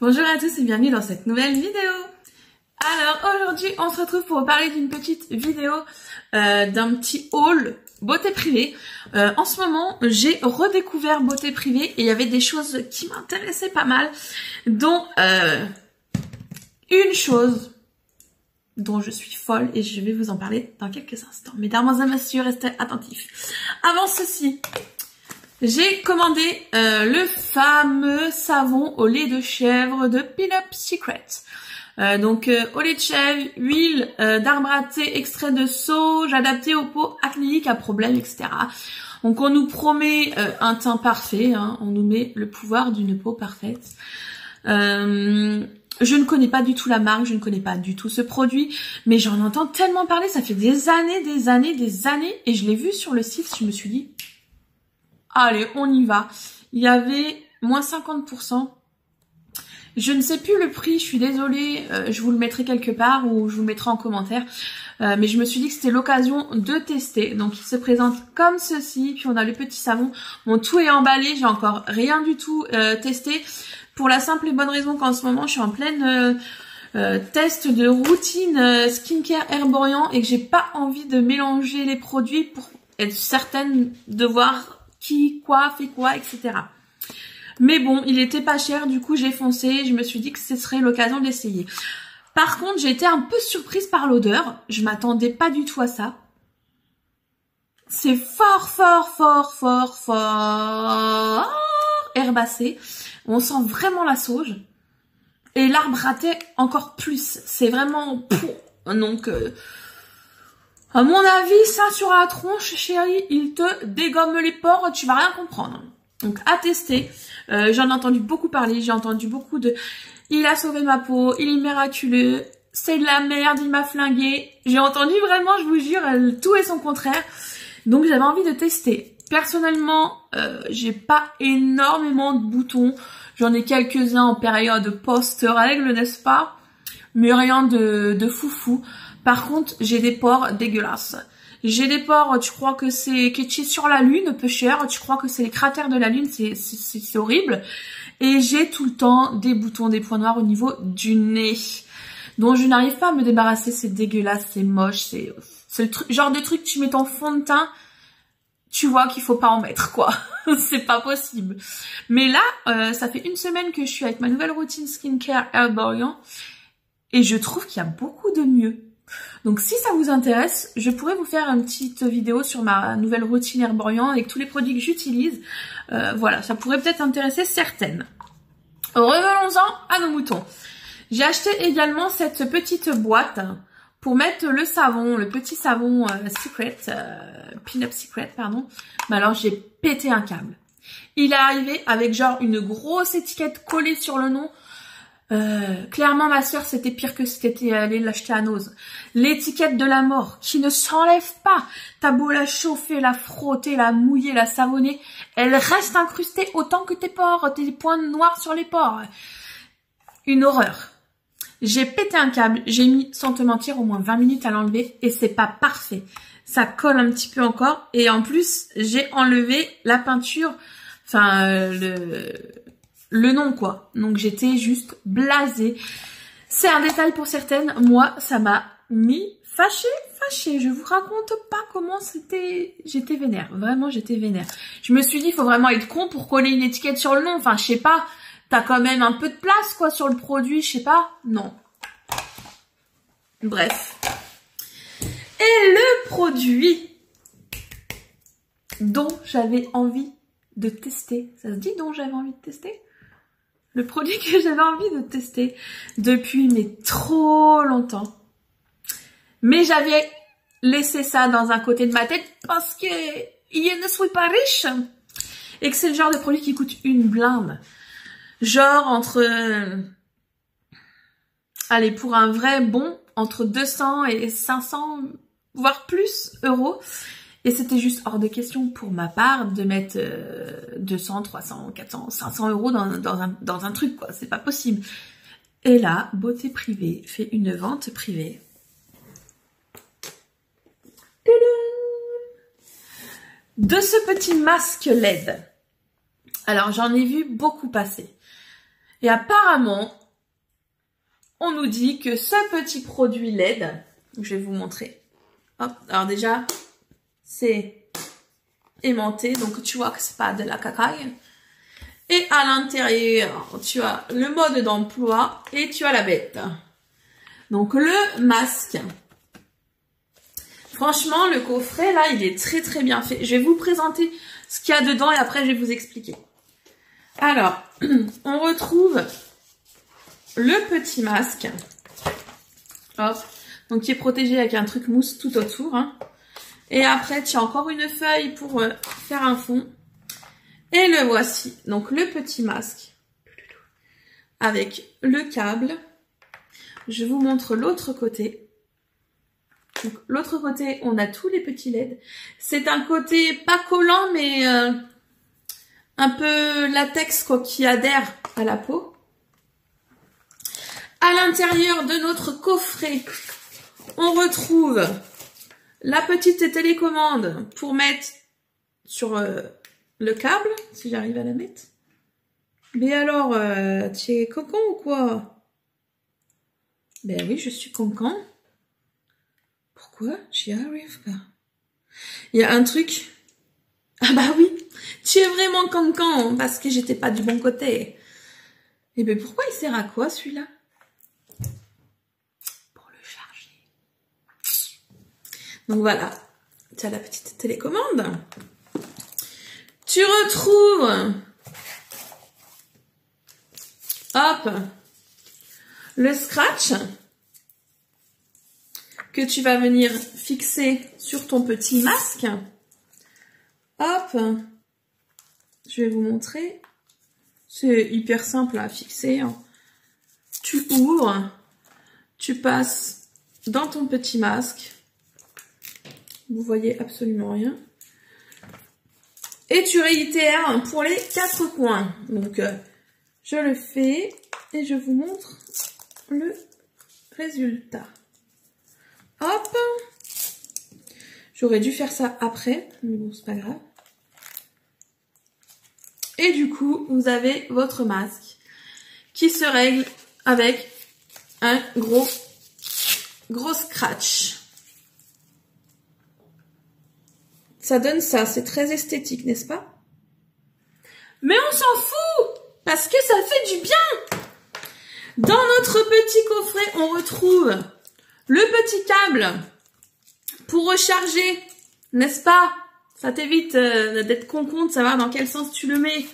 Bonjour à tous et bienvenue dans cette nouvelle vidéo. Alors aujourd'hui on se retrouve pour vous parler d'une petite vidéo d'un petit haul beauté privée. En ce moment j'ai redécouvert beauté privée et il y avait des choses qui m'intéressaient pas mal, dont une chose dont je suis folle et je vais vous en parler dans quelques instants. Mesdames et messieurs, restez attentifs. Avant ceci, j'ai commandé le fameux savon au lait de chèvre de Pinup Secret. Donc au lait de chèvre, huile d'arbre à thé, extrait de sauge, adapté aux peaux acnéiques à problème, etc. Donc on nous promet un teint parfait, hein, on nous met le pouvoir d'une peau parfaite. Je ne connais pas du tout la marque, je ne connais pas du tout ce produit, mais j'en entends tellement parler, ça fait des années, et je l'ai vu sur le site, je me suis dit... Allez, on y va. Il y avait moins 50%. Je ne sais plus le prix, je suis désolée. Je vous le mettrai quelque part ou je vous le mettrai en commentaire. Mais je me suis dit que c'était l'occasion de tester. Donc, il se présente comme ceci. Puis, on a le petit savon. Bon, tout est emballé. J'ai encore rien du tout testé. Pour la simple et bonne raison qu'en ce moment, je suis en pleine... test de routine skincare Herborian et que j'ai pas envie de mélanger les produits pour être certaine de voir qui, quoi, fait quoi, etc. Mais bon, il était pas cher, du coup j'ai foncé, je me suis dit que ce serait l'occasion d'essayer. Par contre, j'ai été un peu surprise par l'odeur, je m'attendais pas du tout à ça. C'est fort herbacé, on sent vraiment la sauge. Et l'arbre à thé encore plus, c'est vraiment... Donc... à mon avis, ça sur la tronche, chérie, il te dégomme les pores, tu vas rien comprendre. Donc à tester, j'en ai entendu beaucoup parler, j'ai entendu beaucoup de... Il a sauvé ma peau, il est miraculeux, c'est de la merde, il m'a flingué. J'ai entendu vraiment, je vous jure, tout et son contraire. Donc j'avais envie de tester. Personnellement, j'ai pas énormément de boutons. J'en ai quelques-uns en période post-règle, n'est-ce pas? Mais rien de foufou. Par contre, j'ai des pores dégueulasses. J'ai des pores, tu crois que c'est Ketchy sur la lune, peu cher, tu crois que c'est les cratères de la lune, c'est horrible. Et j'ai tout le temps des boutons, des points noirs au niveau du nez, dont je n'arrive pas à me débarrasser, c'est dégueulasse, c'est moche, c'est le genre de truc, tu mets ton fond de teint, tu vois qu'il faut pas en mettre, quoi. C'est pas possible. Mais là, ça fait une semaine que je suis avec ma nouvelle routine skincare Herborian, et je trouve qu'il y a beaucoup de mieux. Donc si ça vous intéresse, je pourrais vous faire une petite vidéo sur ma nouvelle routine Herborian avec tous les produits que j'utilise. Voilà, ça pourrait peut-être intéresser certaines. Revenons-en à nos moutons. J'ai acheté également cette petite boîte pour mettre le savon, le petit savon Secret, Pinup Secret, pardon. Mais alors j'ai pété un câble. Il est arrivé avec genre une grosse étiquette collée sur le nom. Clairement ma soeur c'était pire que ce qu'était allé l'acheter à Nose. L'étiquette de la mort qui ne s'enlève pas. T'as beau la chauffer, la frotter, la mouiller, la savonner, elle reste incrustée autant que tes pores, tes points noirs sur les pores. Une horreur. J'ai pété un câble, j'ai mis sans te mentir au moins 20 minutes à l'enlever et c'est pas parfait. Ça colle un petit peu encore et en plus j'ai enlevé la peinture, enfin le nom quoi. Donc j'étais juste blasée. C'est un détail pour certaines. Moi, ça m'a mis fâchée. Je vous raconte pas comment c'était. J'étais vénère. Vraiment, j'étais vénère. Je me suis dit, il faut vraiment être con pour coller une étiquette sur le nom. Enfin, je sais pas. T'as quand même un peu de place quoi sur le produit. Je sais pas. Non. Bref. Et le produit dont j'avais envie de tester. Ça se dit dont j'avais envie de tester? Le produit que j'avais envie de tester depuis mais trop longtemps. Mais j'avais laissé ça dans un côté de ma tête parce que je ne suis pas riche. Et que c'est le genre de produit qui coûte une blinde. Genre entre... allez, pour un vrai bon, entre 200 et 500, voire plus euros. Et c'était juste hors de question pour ma part de mettre 200, 300, 400, 500 euros dans un truc, quoi. C'est pas possible. Et là, Beauté Privée fait une vente privée. De ce petit masque LED. Alors, j'en ai vu beaucoup passer. Et apparemment, on nous dit que ce petit produit LED, je vais vous montrer. Hop, alors déjà, c'est aimanté, donc tu vois que c'est pas de la cacaille. Et à l'intérieur, tu as le mode d'emploi et tu as la bête. Donc le masque. Franchement, le coffret, là, il est très très bien fait. Je vais vous présenter ce qu'il y a dedans et après, je vais vous expliquer. Alors, on retrouve le petit masque. Hop. Donc, qui est protégé avec un truc mousse tout autour. Hein. Et après, tu as encore une feuille pour faire un fond. Et le voici. Donc, le petit masque. Avec le câble. Je vous montre l'autre côté. Donc, l'autre côté, on a tous les petits LED. C'est un côté pas collant, mais un peu latex, quoi, qui adhère à la peau. À l'intérieur de notre coffret, on retrouve la petite télécommande pour mettre sur le câble, si j'arrive à la mettre. Mais alors, tu es cancan ou quoi? Ben oui, je suis cancan. Pourquoi? J'y arrive pas. Il y a un truc. Ah bah oui, tu es vraiment cancan parce que j'étais pas du bon côté. Et ben pourquoi il sert à quoi celui-là? Pour le charger. Donc voilà, tu as la petite télécommande. Tu retrouves, hop, le scratch que tu vas venir fixer sur ton petit masque. Hop, je vais vous montrer. C'est hyper simple à fixer. Hein. Tu ouvres, tu passes dans ton petit masque. Vous voyez absolument rien. Et tu réitères pour les 4 coins. Donc, je le fais et je vous montre le résultat. Hop. J'aurais dû faire ça après, mais bon, c'est pas grave. Et du coup, vous avez votre masque qui se règle avec un gros scratch. Ça donne ça, c'est très esthétique, n'est-ce pas? Mais on s'en fout, parce que ça fait du bien. Dans notre petit coffret, on retrouve le petit câble pour recharger, n'est-ce pas? Ça t'évite d'être con de savoir dans quel sens tu le mets.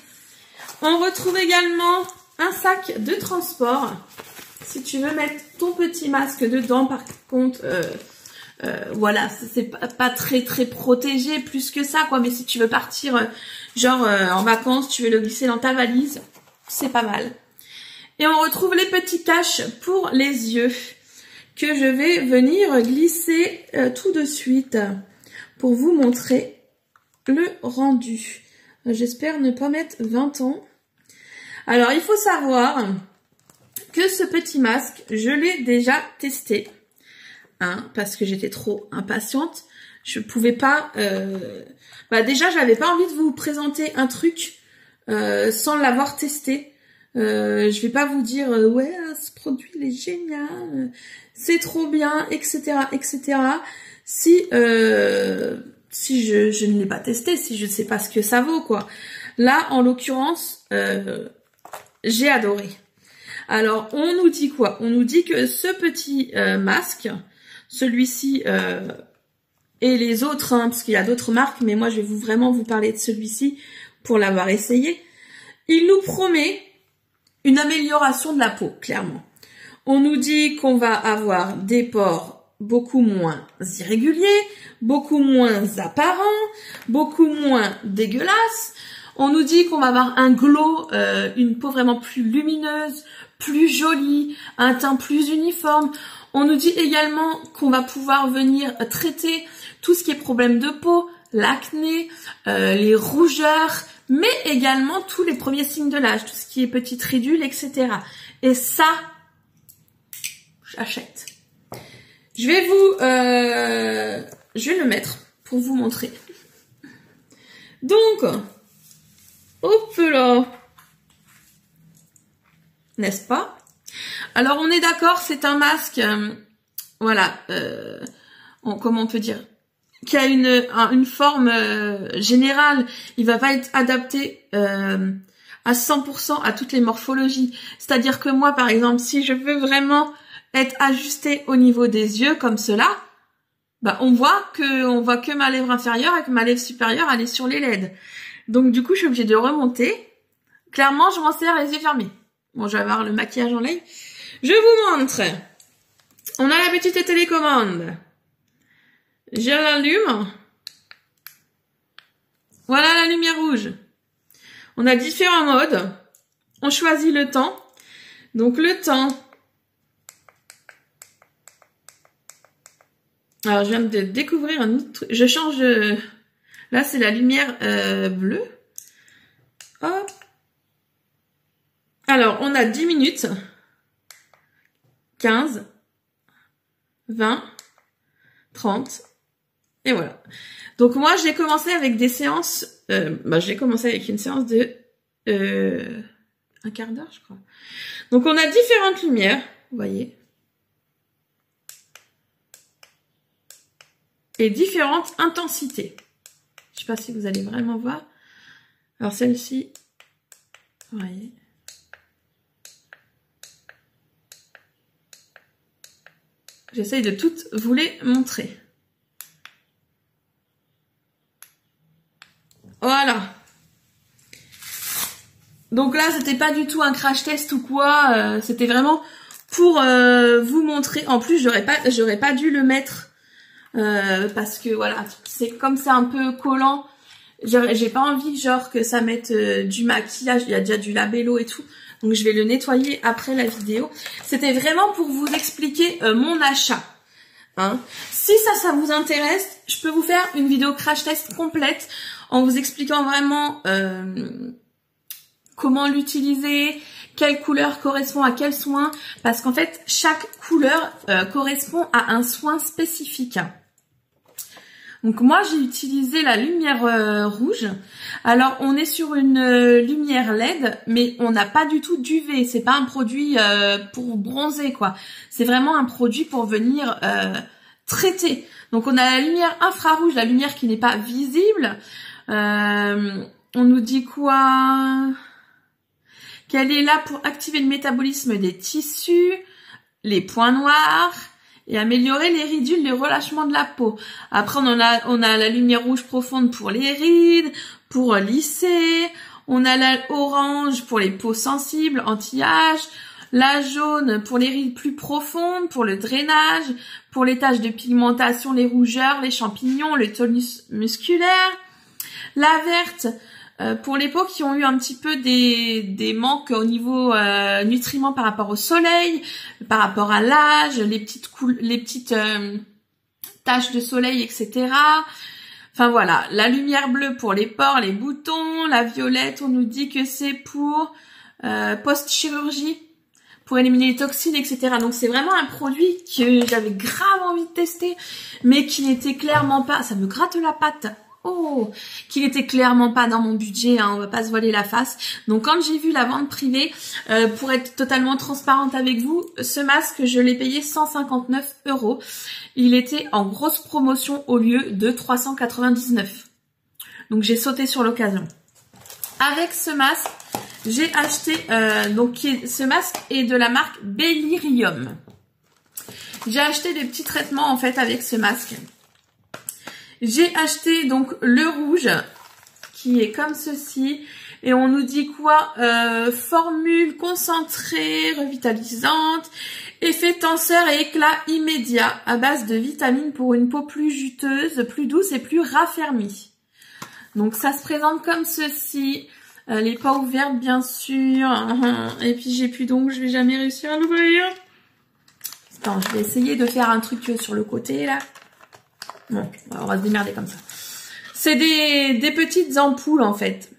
On retrouve également un sac de transport. Si tu veux mettre ton petit masque dedans, par contre, voilà, c'est pas très protégé plus que ça, quoi. Mais si tu veux partir, en vacances, tu veux le glisser dans ta valise, c'est pas mal. Et on retrouve les petits caches pour les yeux que je vais venir glisser tout de suite pour vous montrer le rendu. J'espère ne pas mettre 20 ans. Alors, il faut savoir que ce petit masque, je l'ai déjà testé. Hein, parce que j'étais trop impatiente. Je pouvais pas... déjà, j'avais pas envie de vous présenter un truc sans l'avoir testé. Je vais pas vous dire ouais, ce produit il est génial, c'est trop bien, etc., etc. Si je ne l'ai pas testé, si je ne sais pas ce que ça vaut, quoi. Là, en l'occurrence, j'ai adoré. Alors, on nous dit quoi? On nous dit que ce petit masque, celui-ci et les autres, hein, parce qu'il y a d'autres marques, mais moi, je vais vraiment vous parler de celui-ci pour l'avoir essayé. Il nous promet une amélioration de la peau, clairement. On nous dit qu'on va avoir des pores beaucoup moins irréguliers, beaucoup moins apparents, beaucoup moins dégueulasses. On nous dit qu'on va avoir un glow, une peau vraiment plus lumineuse, plus jolie, un teint plus uniforme. On nous dit également qu'on va pouvoir venir traiter tout ce qui est problème de peau, l'acné, les rougeurs, mais également tous les premiers signes de l'âge, tout ce qui est petites ridules, etc. Et ça, j'achète. Je vais le mettre pour vous montrer. Donc, hop là. n'est-ce pas? Alors on est d'accord, c'est un masque, voilà, comment on peut dire, qui a une forme générale. Il va pas être adapté à 100% à toutes les morphologies. C'est-à-dire que moi, par exemple, si je veux vraiment être ajusté au niveau des yeux comme cela, bah on voit que ma lèvre inférieure et que ma lèvre supérieure elle est sur les LED. Donc du coup, je suis obligée de remonter. Clairement, je m'en sers les yeux fermés. Bon, je vais avoir le maquillage en live. Je vous montre. On a la petite télécommande. Je l'allume. Voilà la lumière rouge. On a différents modes. On choisit le temps. Donc le temps. Alors je viens de découvrir un autre truc. Je change. Là c'est la lumière bleue. Hop. Alors on a 10 minutes. 15. 20. 30. Et voilà. Donc moi j'ai commencé avec des séances. J'ai commencé avec une séance de un quart d'heure, je crois. Donc on a différentes lumières, vous voyez, et différentes intensités. Je sais pas si vous allez vraiment voir. Alors celle-ci, vous voyez. J'essaye de toutes vous les montrer. Voilà. Donc là, c'était pas du tout un crash test ou quoi. C'était vraiment pour vous montrer. En plus, j'aurais pas dû le mettre parce que voilà, c'est comme c'est un peu collant. J'ai pas envie genre que ça mette du maquillage. Il y a déjà du labello et tout. Donc je vais le nettoyer après la vidéo. C'était vraiment pour vous expliquer mon achat. Hein. Si ça vous intéresse, je peux vous faire une vidéo crash test complète en vous expliquant vraiment comment l'utiliser, quelle couleur correspond à quel soin, parce qu'en fait, chaque couleur correspond à un soin spécifique. Donc moi, j'ai utilisé la lumière rouge. Alors, on est sur une lumière LED, mais on n'a pas du tout d'UV. C'est pas un produit pour bronzer, quoi. C'est vraiment un produit pour venir traiter. Donc, on a la lumière infrarouge, la lumière qui n'est pas visible. On nous dit quoi? Qu'elle est là pour activer le métabolisme des tissus, les points noirs et améliorer les ridules, les relâchements de la peau. Après, on a la lumière rouge profonde pour les rides, pour lisser. On a la orange pour les peaux sensibles, anti-âge. La jaune pour les rides plus profondes, pour le drainage, pour les taches de pigmentation, les rougeurs, les champignons, le tonus musculaire. La verte pour les peaux qui ont eu un petit peu des manques au niveau nutriments par rapport au soleil, par rapport à l'âge, les petites taches de soleil, etc. Enfin voilà, la lumière bleue pour les pores, les boutons, la violette, on nous dit que c'est pour post-chirurgie, pour éliminer les toxines, etc. Donc c'est vraiment un produit que j'avais grave envie de tester, mais qui n'était clairement pas... Ça me gratte la patte. Oh, qui n'était clairement pas dans mon budget, hein, on va pas se voiler la face. Donc quand j'ai vu la vente privée, pour être totalement transparente avec vous, ce masque, je l'ai payé 159 €. Il était en grosse promotion au lieu de 399. Donc j'ai sauté sur l'occasion. Avec ce masque, j'ai acheté, ce masque est de la marque Bellyrium. J'ai acheté des petits traitements en fait avec ce masque. J'ai acheté donc le rouge qui est comme ceci et on nous dit quoi? Formule concentrée, revitalisante, effet tenseur et éclat immédiat à base de vitamines pour une peau plus juteuse, plus douce et plus raffermie. Donc ça se présente comme ceci. Les pas ouvertes bien sûr. Et puis j'ai plus d'ongles, je vais jamais réussir à l'ouvrir. Attends, je vais essayer de faire un truc sur le côté là. Bon, on va se démerder comme ça. C'est des petites ampoules en fait.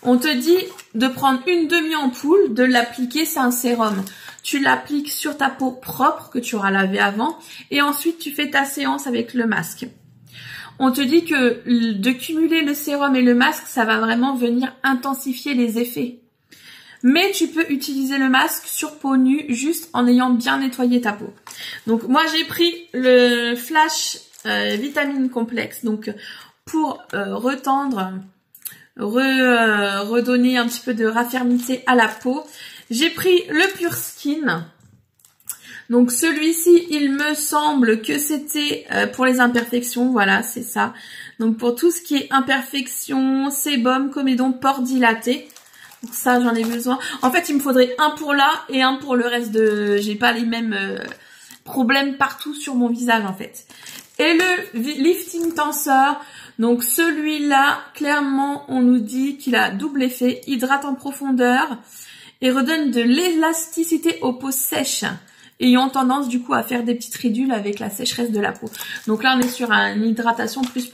On te dit de prendre une demi-ampoule, de l'appliquer, c'est un sérum. Tu l'appliques sur ta peau propre que tu auras lavé avant et ensuite tu fais ta séance avec le masque. On te dit que de cumuler le sérum et le masque, ça va vraiment venir intensifier les effets. Mais tu peux utiliser le masque sur peau nue juste en ayant bien nettoyé ta peau. Donc moi j'ai pris le Flash Vitamine Complexe, donc pour retendre, redonner un petit peu de raffermité à la peau. J'ai pris le Pure Skin. Donc celui-ci, il me semble que c'était pour les imperfections, voilà, c'est ça. Donc pour tout ce qui est imperfections, sébum, comédon, pores dilatés. Donc ça, j'en ai besoin. En fait, il me faudrait un pour là et un pour le reste de... J'ai pas les mêmes problèmes partout sur mon visage, en fait. Et le Lifting Tensor, donc celui-là, clairement, on nous dit qu'il a double effet, hydrate en profondeur et redonne de l'élasticité aux peaux sèches, ayant tendance du coup à faire des petites ridules avec la sécheresse de la peau. Donc là, on est sur une hydratation plus.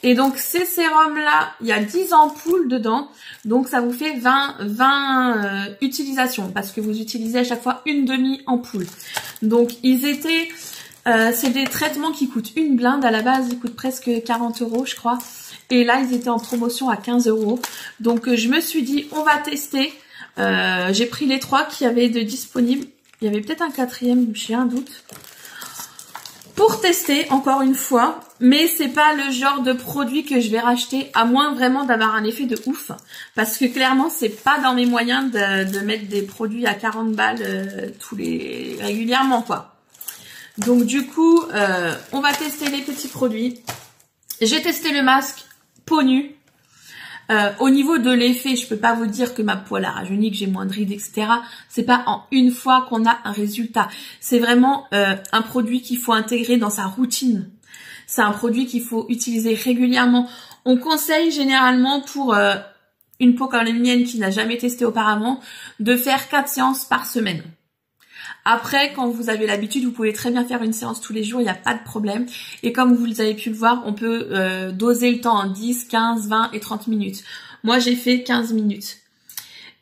Et donc, ces sérums-là, il y a 10 ampoules dedans. Donc, ça vous fait 20 utilisations parce que vous utilisez à chaque fois une demi-ampoule. Donc, ils étaient... c'est des traitements qui coûtent une blinde. À la base, ils coûtent presque 40 €, je crois. Et là, ils étaient en promotion à 15 €. Donc, je me suis dit, on va tester. J'ai pris les 3 qu'il y avait de disponibles. Il y avait peut-être un 4e, j'ai un doute. Pour tester, encore une fois, mais c'est pas le genre de produit que je vais racheter, à moins vraiment d'avoir un effet de ouf. Parce que clairement, c'est pas dans mes moyens de mettre des produits à 40 balles régulièrement, quoi. Donc du coup, on va tester les petits produits. J'ai testé le masque peau nue. Au niveau de l'effet, je peux pas vous dire que ma peau a rajeuni, que j'ai moins de rides, etc. C'est pas en une fois qu'on a un résultat. C'est vraiment un produit qu'il faut intégrer dans sa routine. C'est un produit qu'il faut utiliser régulièrement. On conseille généralement pour une peau comme la mienne qui n'a jamais testé auparavant, de faire 4 séances par semaine. Après, quand vous avez l'habitude, vous pouvez très bien faire une séance tous les jours, il n'y a pas de problème. Et comme vous avez pu le voir, on peut doser le temps en 10, 15, 20 et 30 minutes. Moi, j'ai fait 15 minutes.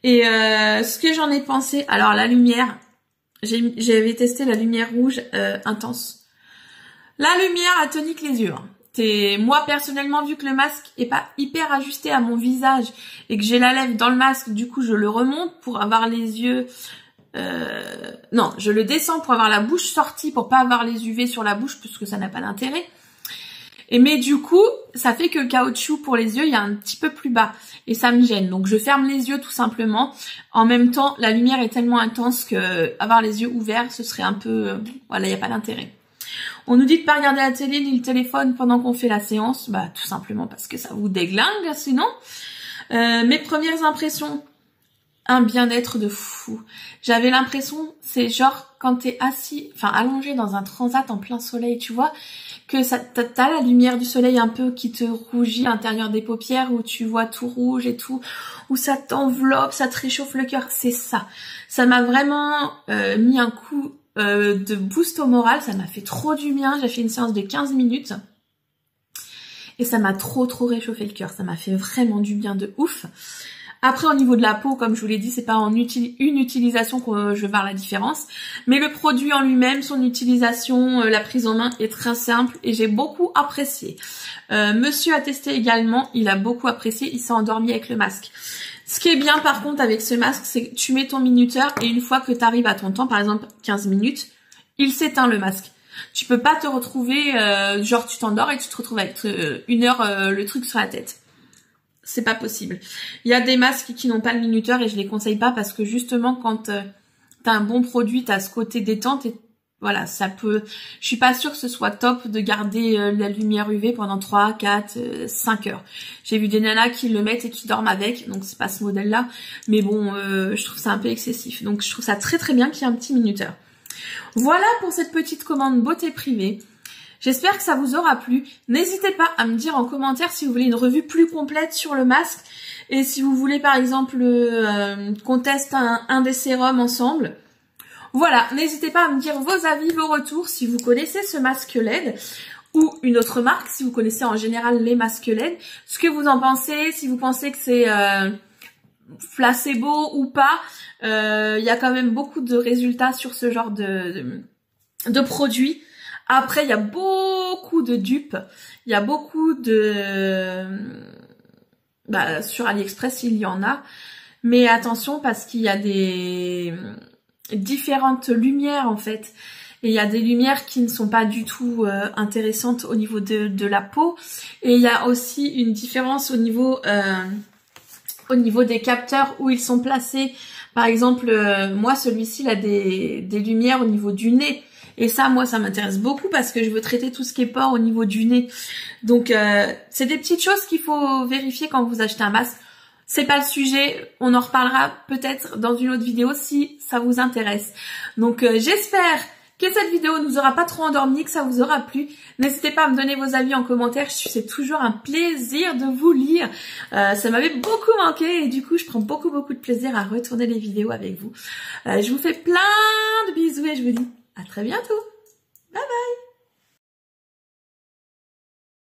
Et ce que j'en ai pensé, alors la lumière, j'avais testé la lumière rouge intense. La lumière a tonique les yeux. Moi, personnellement, vu que le masque est pas hyper ajusté à mon visage et que j'ai la lèvre dans le masque, du coup, je le remonte pour avoir les yeux... non, je le descends pour avoir la bouche sortie, pour pas avoir les UV sur la bouche, puisque ça n'a pas d'intérêt. Mais du coup, ça fait que le caoutchouc pour les yeux, il y a un petit peu plus bas. Et ça me gêne. Donc je ferme les yeux tout simplement. En même temps, la lumière est tellement intense que avoir les yeux ouverts, ce serait un peu... voilà, il n'y a pas d'intérêt. On nous dit de pas regarder la télé ni le téléphone pendant qu'on fait la séance. Bah tout simplement parce que ça vous déglingue sinon. Mes premières impressions... un bien-être de fou. J'avais l'impression, c'est genre quand t'es assis, enfin allongé dans un transat en plein soleil, tu vois, que t'as la lumière du soleil un peu qui te rougit à l'intérieur des paupières, où tu vois tout rouge et tout, où ça t'enveloppe, ça te réchauffe le cœur, c'est ça. Ça m'a vraiment mis un coup de boost au moral, ça m'a fait trop du bien. J'ai fait une séance de 15 minutes et ça m'a trop réchauffé le cœur, ça m'a fait vraiment du bien de ouf. Après, au niveau de la peau, comme je vous l'ai dit, c'est pas en une utilisation que je vais voir la différence. Mais le produit en lui-même, son utilisation, la prise en main est très simple et j'ai beaucoup apprécié. Monsieur a testé également, il a beaucoup apprécié, il s'est endormi avec le masque. Ce qui est bien par contre avec ce masque, c'est que tu mets ton minuteur et une fois que tu arrives à ton temps, par exemple 15 minutes, il s'éteint le masque. Tu peux pas te retrouver, genre tu t'endors et tu te retrouves avec 1 heure le truc sur la tête. C'est pas possible. Il y a des masques qui n'ont pas le minuteur et je les conseille pas parce que justement quand t'as un bon produit, t'as ce côté détente et voilà, ça peut... Je suis pas sûre que ce soit top de garder la lumière UV pendant 3, 4, 5 heures. J'ai vu des nanas qui le mettent et qui dorment avec, donc c'est pas ce modèle-là. Mais bon, je trouve ça un peu excessif. Donc je trouve ça très bien qu'il y ait un petit minuteur. Voilà pour cette petite commande beauté privée. J'espère que ça vous aura plu. N'hésitez pas à me dire en commentaire si vous voulez une revue plus complète sur le masque et si vous voulez par exemple qu'on teste un des sérums ensemble. Voilà, n'hésitez pas à me dire vos avis, vos retours, si vous connaissez ce masque LED ou une autre marque, si vous connaissez en général les masques LED, ce que vous en pensez, si vous pensez que c'est placebo ou pas. Il y a quand même beaucoup de résultats sur ce genre de produits. Après, il y a beaucoup de dupes, il y a beaucoup de... sur AliExpress, il y en a. Mais attention parce qu'il y a des différentes lumières en fait. Et il y a des lumières qui ne sont pas du tout intéressantes au niveau de la peau. Et il y a aussi une différence au niveau des capteurs où ils sont placés. Par exemple, moi celui-ci il a des lumières au niveau du nez. Et ça, moi, ça m'intéresse beaucoup parce que je veux traiter tout ce qui est pores au niveau du nez. Donc, c'est des petites choses qu'il faut vérifier quand vous achetez un masque. C'est pas le sujet, on en reparlera peut-être dans une autre vidéo si ça vous intéresse. Donc, j'espère que cette vidéo nous aura pas trop endormi, que ça vous aura plu. N'hésitez pas à me donner vos avis en commentaire, c'est toujours un plaisir de vous lire. Ça m'avait beaucoup manqué et du coup je prends beaucoup de plaisir à retourner les vidéos avec vous. Je vous fais plein de bisous et je vous dis à très bientôt. Bye bye.